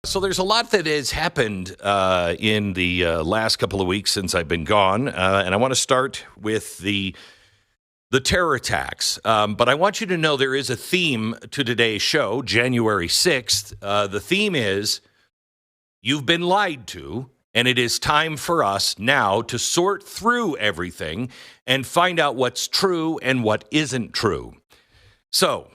So there's a lot that has happened in the last couple of weeks since I've been gone, and I want to start with the terror attacks. But I want you to know there is a theme to today's show, January 6th. The theme is you've been lied to, and it is time for us now to sort through everything and find out what's true and what isn't true. So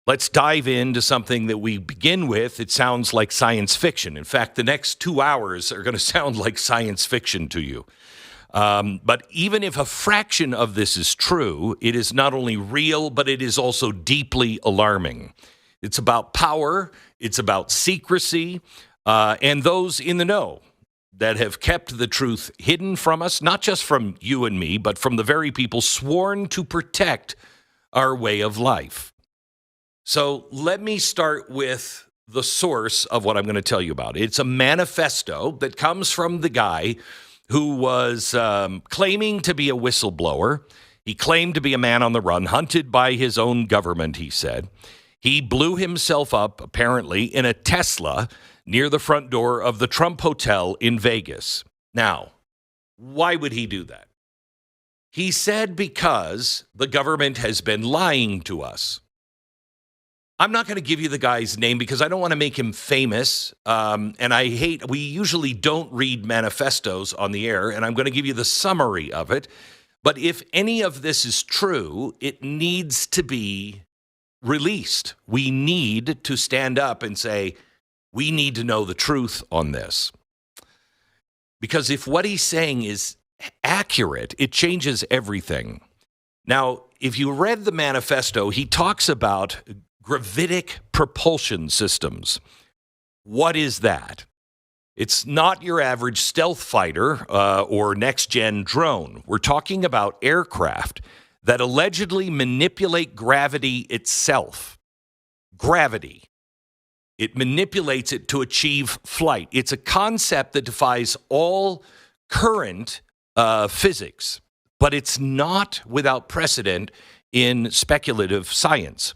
let's dive into something that we begin with. It sounds like science fiction. In fact, the next 2 hours are going to sound like science fiction to you. But even if a fraction of this is true, it is not only real, but it is also deeply alarming. It's about power, it's about secrecy, and those in the know that have kept the truth hidden from us, not just from you and me, but from the very people sworn to protect our way of life. So let me start with the source of what I'm going to tell you about. It's a manifesto that comes from the guy who was claiming to be a whistleblower. He claimed to be a man on the run, hunted by his own government, he said. He blew himself up, apparently, in a Tesla near the front door of the Trump Hotel in Vegas. Now, why would he do that? He said because the government has been lying to us. I'm not going to give you the guy's name because I don't want to make him famous. And we usually don't read manifestos on the air, and I'm going to give you the summary of it. But if any of this is true, it needs to be released. We need to stand up and say, we need to know the truth on this. Because if what he's saying is accurate, it changes everything. Now, if you read the manifesto, he talks about gravitic propulsion systems. What is that? It's not your average stealth fighter or next-gen drone. We're talking about aircraft that allegedly manipulate gravity itself. Gravity. It manipulates it to achieve flight. It's a concept that defies all current physics, but it's not without precedent in speculative science.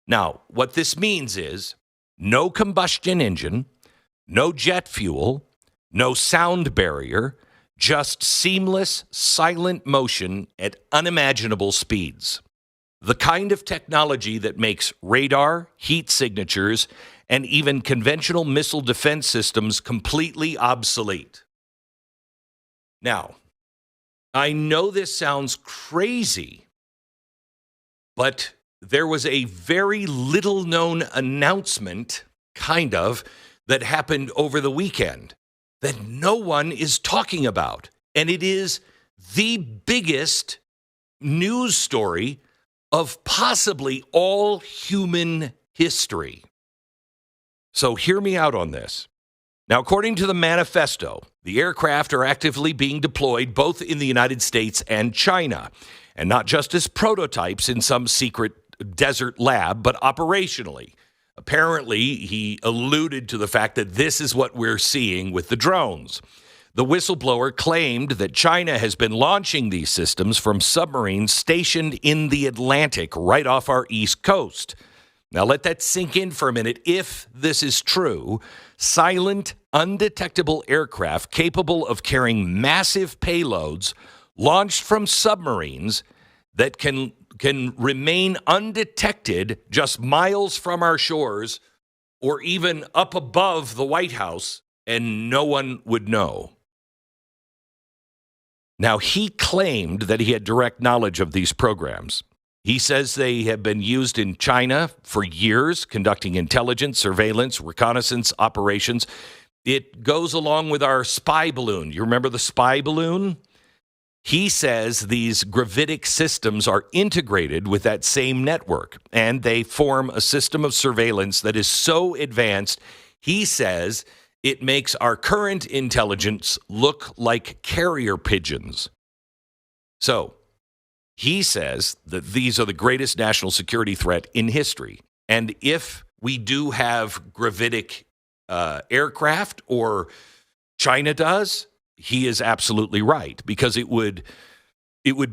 Now, what this means is no combustion engine, no jet fuel, no sound barrier, just seamless, silent motion at unimaginable speeds. The kind of technology that makes radar, heat signatures, and even conventional missile defense systems completely obsolete. Now, I know this sounds crazy, but there was a very little-known announcement, that happened over the weekend that no one is talking about. And it is the biggest news story of possibly all human history. So hear me out on this. Now, according to the manifesto, the aircraft are actively being deployed both in the United States and China, and not just as prototypes in some secret desert lab, but operationally. Apparently, he alluded to the fact that this is what we're seeing with the drones. The whistleblower claimed that China has been launching these systems from submarines stationed in the Atlantic right off our east coast. Now, let that sink in for a minute. If this is true, silent, undetectable aircraft capable of carrying massive payloads launched from submarines that can remain undetected just miles from our shores or even up above the White House, and no one would know. Now, he claimed that he had direct knowledge of these programs. He says they have been used in China for years, conducting intelligence, surveillance, reconnaissance operations. It goes along with our spy balloon. You remember the spy balloon? He says these gravitic systems are integrated with that same network, and they form a system of surveillance that is so advanced, he says, it makes our current intelligence look like carrier pigeons. So, he says that these are the greatest national security threat in history. And if we do have gravitic aircraft, or China does, he is absolutely right, because it would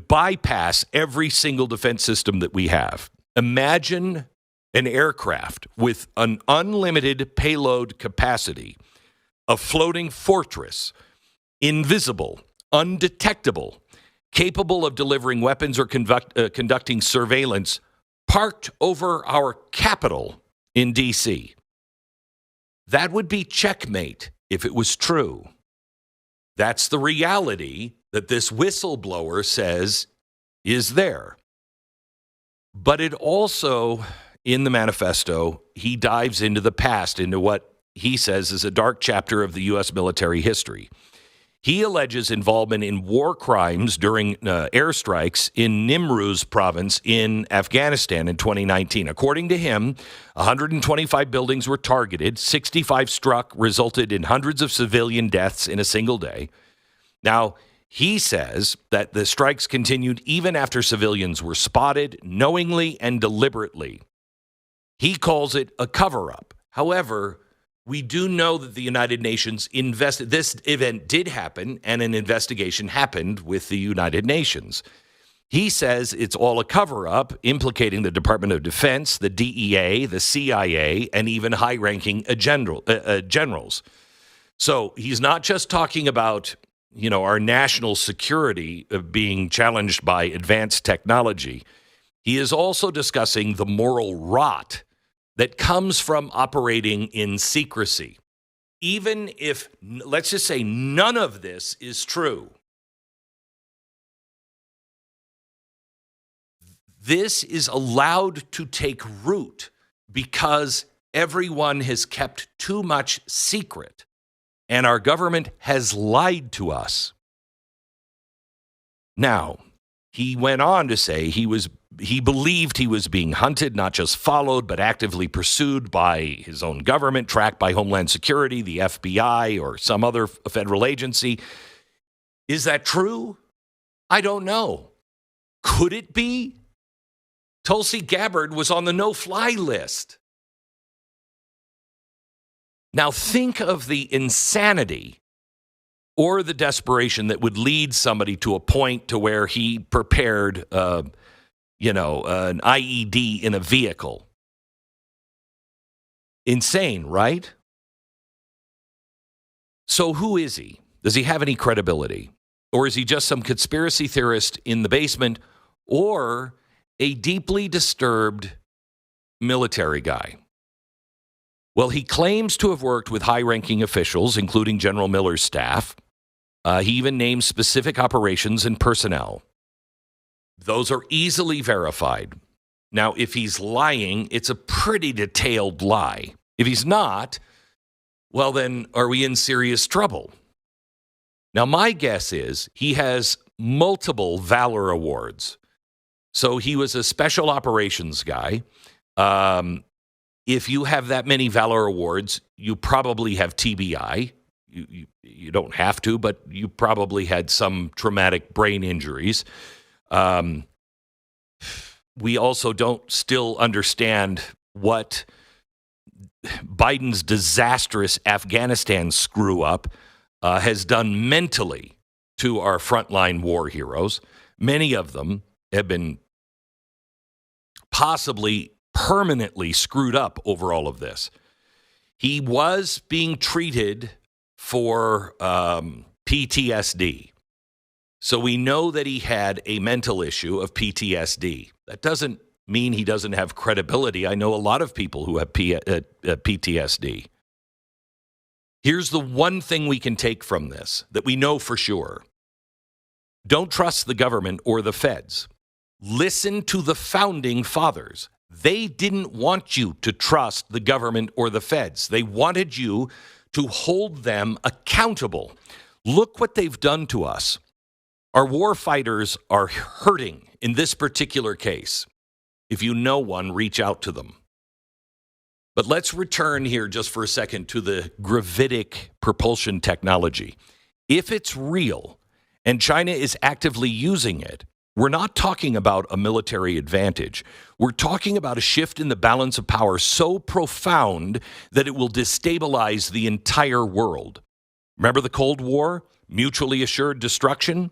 bypass every single defense system that we have. Imagine an aircraft with an unlimited payload capacity, a floating fortress, invisible, undetectable, capable of delivering weapons or conducting surveillance, parked over our capital in D.C. That would be checkmate if it was true. That's the reality that this whistleblower says is there. But it also, in the manifesto, he dives into the past, into what he says is a dark chapter of the U.S. military history. He alleges involvement in war crimes during airstrikes in Nimruz province in Afghanistan in 2019. According to him, 125 buildings were targeted, 65 struck, resulted in hundreds of civilian deaths in a single day. Now, he says that the strikes continued even after civilians were spotted knowingly and deliberately. He calls it a cover-up. However, we do know that the United Nations invested. This event did happen, and an investigation happened with the United Nations. He says it's all a cover-up, implicating the Department of Defense, the DEA, the CIA, and even high-ranking generals. So he's not just talking about, our national security being challenged by advanced technology. He is also discussing the moral rot that comes from operating in secrecy. Even if, let's just say, none of this is true, this is allowed to take root because everyone has kept too much secret, and our government has lied to us. Now, he went on to say he believed he was being hunted, not just followed, but actively pursued by his own government, tracked by Homeland Security, the FBI, or some other federal agency. Is that true? I don't know. Could it be? Tulsi Gabbard was on the no-fly list. Now think of the insanity or the desperation that would lead somebody to a point to where he prepared, an IED in a vehicle. Insane, right? So who is he? Does he have any credibility? Or is he just some conspiracy theorist in the basement, or a deeply disturbed military guy? Well, he claims to have worked with high-ranking officials, including General Miller's staff. He even names specific operations and personnel. Those are easily verified. Now, if he's lying, it's a pretty detailed lie. If he's not, well, then are we in serious trouble? Now, my guess is he has multiple Valor Awards. So he was a special operations guy. If you have that many Valor Awards, you probably have TBI. You don't have to, but you probably had some traumatic brain injuries. We also don't still understand what Biden's disastrous Afghanistan screw-up has done mentally to our frontline war heroes. Many of them have been possibly permanently screwed up over all of this. He was being treated for PTSD. So we know that he had a mental issue of PTSD. That doesn't mean he doesn't have credibility. I know a lot of people who have PTSD. Here's the one thing we can take from this that we know for sure. Don't trust the government or the feds. Listen to the founding fathers. They didn't want you to trust the government or the feds. They wanted you to hold them accountable. Look what they've done to us. Our war fighters are hurting in this particular case. If you know one, reach out to them. But let's return here just for a second to the gravitic propulsion technology. If it's real and China is actively using it, we're not talking about a military advantage. We're talking about a shift in the balance of power so profound that it will destabilize the entire world. Remember the Cold War? Mutually assured destruction?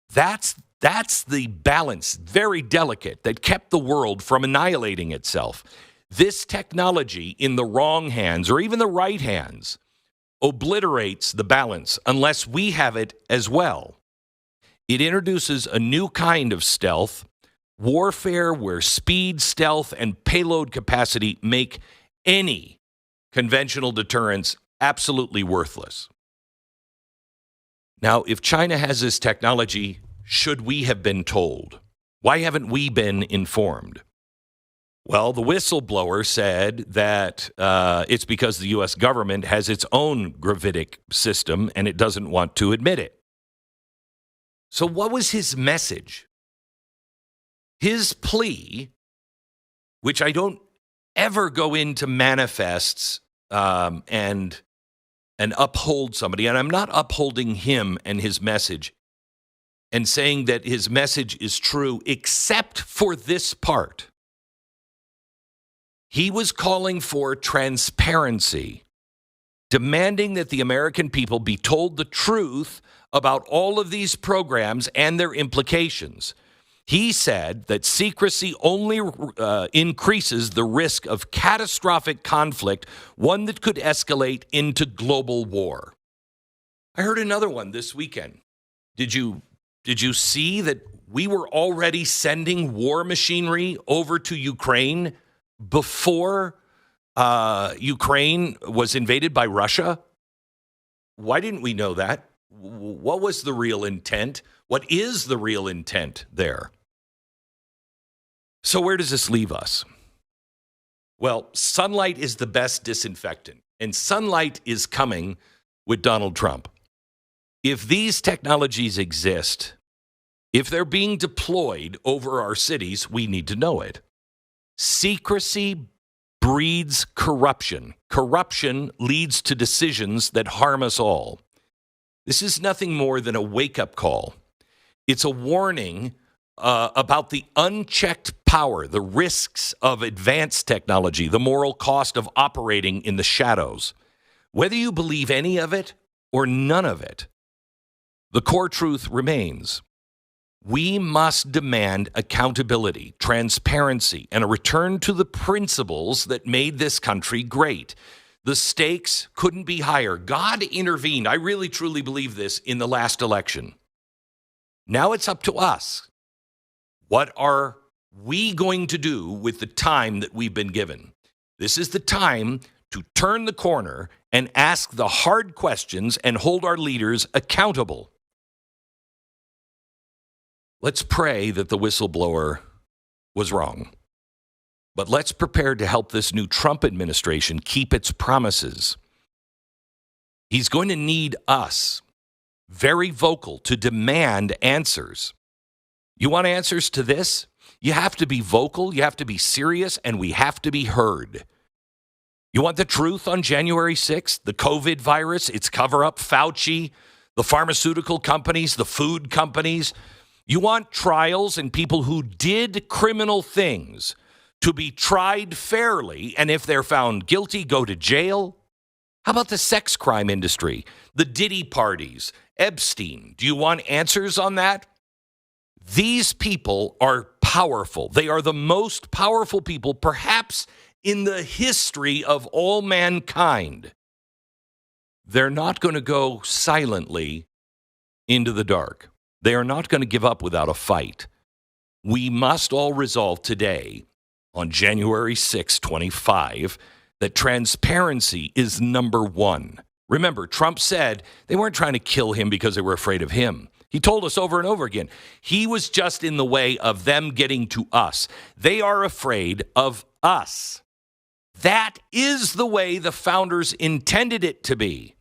That's That's the balance, very delicate, that kept the world from annihilating itself. This technology in the wrong hands, or even the right hands, obliterates the balance unless we have it as well. It introduces a new kind of stealth, warfare where speed, stealth, and payload capacity make any conventional deterrence absolutely worthless. Now, if China has this technology, should we have been told? Why haven't we been informed? Well, the whistleblower said that it's because the U.S. government has its own gravitic system and it doesn't want to admit it. So what was his message? His plea, which I don't ever go into manifests and uphold somebody, and I'm not upholding him and his message and saying that his message is true, except for this part. He was calling for transparency, demanding that the American people be told the truth about all of these programs and their implications. He said that secrecy only increases the risk of catastrophic conflict, one that could escalate into global war. I heard another one this weekend. Did you see that we were already sending war machinery over to Ukraine before Ukraine was invaded by Russia? Why didn't we know that? What was the real intent? What is the real intent there? So where does this leave us? Well, sunlight is the best disinfectant, and sunlight is coming with Donald Trump. If these technologies exist, if they're being deployed over our cities, we need to know it. Secrecy breeds corruption. Corruption leads to decisions that harm us all. This is nothing more than a wake-up call. It's a warning about the unchecked power, the risks of advanced technology, the moral cost of operating in the shadows. Whether you believe any of it or none of it, the core truth remains. We must demand accountability, transparency, and a return to the principles that made this country great. The stakes couldn't be higher. God intervened. I really, truly believe this in the last election. Now it's up to us. What are we going to do with the time that we've been given? This is the time to turn the corner and ask the hard questions and hold our leaders accountable. Let's pray that the whistleblower was wrong. But let's prepare to help this new Trump administration keep its promises. He's going to need us, very vocal, to demand answers. You want answers to this? You have to be vocal, you have to be serious, and we have to be heard. You want the truth on January 6th? The COVID virus, its cover-up, Fauci, the pharmaceutical companies, the food companies. You want trials and people who did criminal things to be tried fairly, and if they're found guilty, go to jail? How about the sex crime industry, the Diddy parties, Epstein? Do you want answers on that? These people are powerful. They are the most powerful people, perhaps in the history of all mankind. They're not going to go silently into the dark. They are not going to give up without a fight. We must all resolve today, on January 6, 25, that transparency is number one. Remember, Trump said they weren't trying to kill him because they were afraid of him. He told us over and over again, he was just in the way of them getting to us. They are afraid of us. That is the way the founders intended it to be.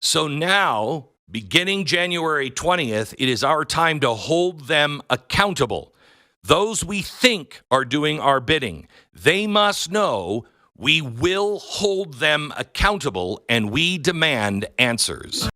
So now, beginning January 20th, it is our time to hold them accountable. Those we think are doing our bidding, they must know we will hold them accountable and we demand answers.